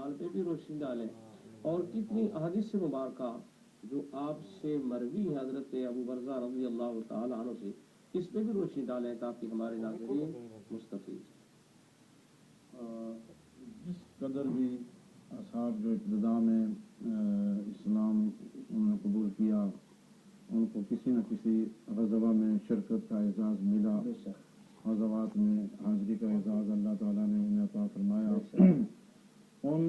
کمال پہ بھی روشنی ڈالیں، اور کتنی احادیث مبارکہ جو آپ سے مروی ہے حضرت ابو برزہ رضی اللہ تعالی عنہ سے، اس پہ بھی روشنی ڈالیں تاکہ ہمارے ناظرین مستفید۔ جس قدر بھی اصحاب جو ابتدا میں اسلام انہوں نے قبول کیا، ان کو کسی نہ کسی غزوہ میں شرکت کا اعزاز ملا، غزوات میں حاضری کا اعزاز اللہ تعالیٰ نے انہیں عطا فرمایا۔ ان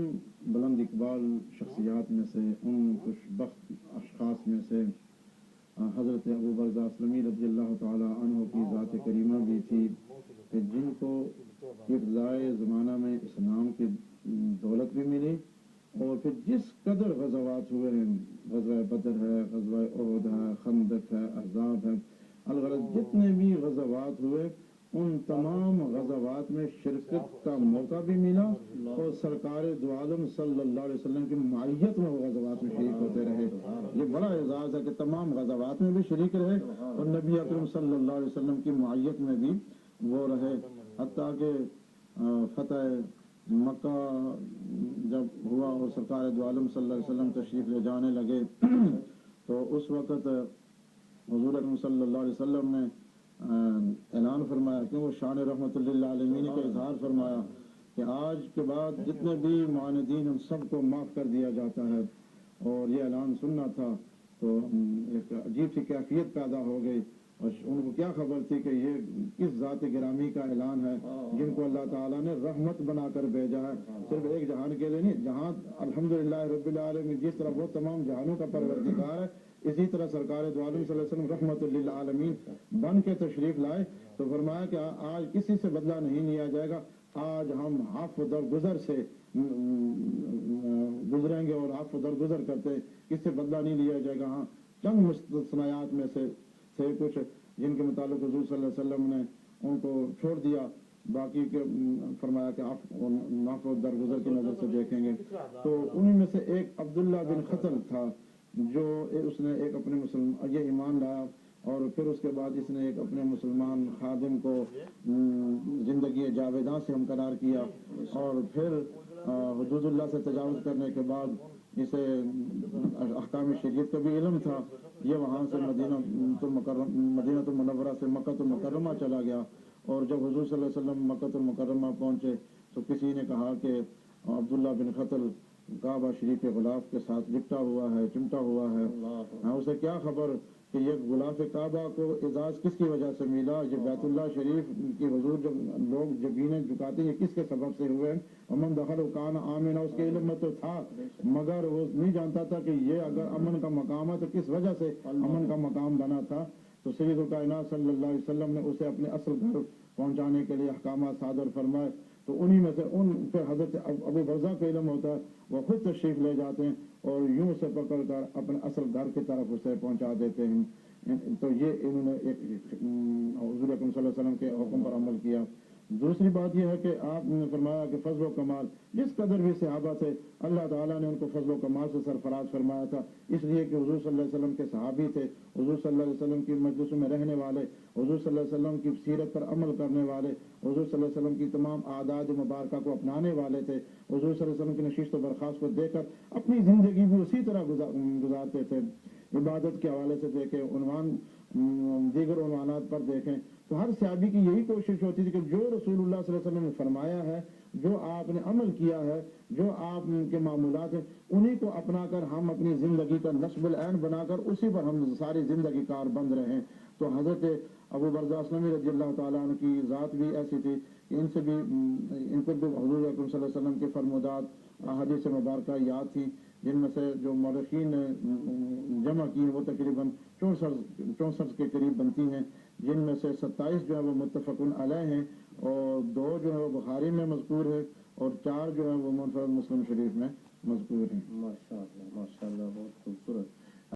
بلند اقبال شخصیات میں سے، ان خوش بخت اشخاص میں سے حضرت ابو برزہ اسلمی رضی اللہ تعالیٰ عنہ کی ذات کریمہ بھی تھی، کہ جن کو ابتدائے زمانہ میں اسلام کی دولت بھی ملی، اور پھر جس قدر غزوات ہوئے ہیں، غزوہ بدر ہے، غزوہ احد ہے، خندق ہے، احزاب ہے، الغرض جتنے بھی غزوات ہوئے ان تمام غزوات میں شرکت کا موقع بھی ملا، اور سرکار دو عالم صلی اللہ علیہ وسلم کی معیت میں وہ غزوات میں شریک ہوتے رہے۔ یہ بڑا اعزاز ہے کہ تمام غزوات میں بھی شریک رہے اور نبی اکرم صلی اللہ علیہ وسلم کی معیت میں بھی وہ رہے، حتیٰ کہ فتح مکہ جب ہوا اور سرکار دو عالم صلی اللہ علیہ وسلم تشریف لے جانے لگے تو اس وقت حضور اکرم صلی اللہ علیہ وسلم نے اعلان فرمایا کہ وہ شان رحمت للعالمین کا اظہار فرمایا کہ آج کے بعد جتنے بھی معاندین ان سب کو معاف کر دیا جاتا ہے، اور یہ اعلان سننا تھا تو ایک عجیب سی کیفیت پیدا ہو گئی، اور ان کو کیا خبر تھی کہ یہ کس ذات گرامی کا اعلان ہے جن کو اللہ تعالیٰ نے رحمت بنا کر بھیجا ہے، صرف ایک جہان کے لیے نہیں، جہاں الحمدللہ رب العالمین جس طرح وہ تمام جہانوں کا پروردگار ہے، اسی طرح سرکار دو عالم صلی اللہ علیہ وسلم رحمت للعالمین بن کے تشریف لائے، تو فرمایا کہ آج کسی سے بدلہ نہیں لیا جائے گا، آج ہم حف در گزر سے گزریں گے، اور حف در گزر کرتے کس سے بدلہ نہیں لیا جائے گا۔ ہاں چند مستثنیات میں سے کچھ جن کے متعلق حضور صلی اللہ علیہ وسلم نے ان کو چھوڑ دیا، باقی کے فرمایا کہ آپ معاف و درگزر کی نظر سے دیکھیں گے۔ تو انہیں میں سے ایک عبداللہ بن خطل تھا، جو اس نے ایک اپنے مسلمان یہ ایمان لایا، اور پھر اس کے بعد اس نے ایک اپنے مسلمان خادم کو زندگی جاویداں سے ہمکنار کیا، اور پھر حدود اللہ سے تجاوز کرنے کے بعد اسے احکام شریعت کا بھی علم تھا، یہ وہاں سے مدینہ المنورہ سے مکہ المکرمہ چلا گیا، اور جب حضور صلی اللہ علیہ وسلم مکہ المکرمہ پہنچے تو کسی نے کہا کہ عبداللہ بن خطل کعبہ شریف کے غلاف کے ساتھ لپٹا ہوا ہے، چمٹا ہوا ہے، اسے کیا خبر کہ یہ غلاف کعبہ کو اعزاز کس کی وجہ سے ملا، یہ بیت اللہ شریف کی حضور جب لوگ جبینیں جھکاتے ہیں کس کے سبب سے ہوئے، امن دخل کان آمن، اس کے علم میں تو تھا مگر وہ نہیں جانتا تھا کہ یہ اگر امن کا مقام ہے تو کس وجہ سے امن کا مقام بنا تھا۔ تو سید الکائنات صلی اللہ علیہ وسلم نے اسے اپنے اصل گھر پہنچانے کے لیے احکامات صادر فرمائے، تو انہی میں سے ان پہ حضرت ابو برزہ کا علم ہوتا ہے، وہ خود تشریف لے جاتے ہیں اور یوں اسے پکڑ کر اپنے اصل گھر کی طرف اسے پہنچا دیتے ہیں۔ تو یہ انہوں نے ایک حضور اکرم صلی اللہ علیہ وسلم کے حکم پر عمل کیا۔ دوسری بات یہ ہے کہ آپ نے فرمایا کہ فضل و کمال جس قدر بھی صحابہ تھے اللہ تعالیٰ نے ان کو فضل و کمال سے سرفراز فرمایا تھا، اس لیے کہ حضور صلی اللہ علیہ وسلم کے صحابی تھے، حضور صلی اللہ علیہ وسلم کی مجلسوں میں رہنے والے، حضور صلی اللہ علیہ وسلم کی سیرت پر عمل کرنے والے، حضور صلی اللہ علیہ وسلم کی تمام عادات مبارکہ کو اپنانے والے تھے، حضور صلی اللہ علیہ وسلم کی نشست و برخاست کو دیکھ کر اپنی زندگی بھی اسی طرح گزارتے تھے۔ عبادت کے حوالے سے دیکھیں، عنوان دیگر عنوانات پر دیکھیں تو ہر صحابی کی یہی کوشش ہوتی تھی کہ جو رسول اللہ صلی اللہ علیہ وسلم نے فرمایا ہے، جو آپ نے عمل کیا ہے، جو آپ کے معمولات ہیں، انہی کو اپنا کر ہم اپنی زندگی کا نصب العین بنا کر اسی پر ہم ساری زندگی کار بند رہیں۔ تو حضرت ابو برزہ اسلمی رضی اللہ تعالیٰ عنہ کی ذات بھی ایسی تھی کہ ان سے بھی ان کو بھی حضور اکرم صلی اللہ علیہ وسلم کے فرمودات احادیث مبارکہ یاد تھی، جن میں سے جو مورخین نے جمع کی وہ تقریباً 64 کے قریب بنتی ہیں، جن میں سے 27 جو ہے وہ متفق علیہ ہیں، اور 2 جو ہے وہ بخاری میں مذکور ہے، اور 4 جو ہے وہ منفرد مسلم شریف میں مذکور ہیں۔ ماشاء اللہ بہت خوبصورت۔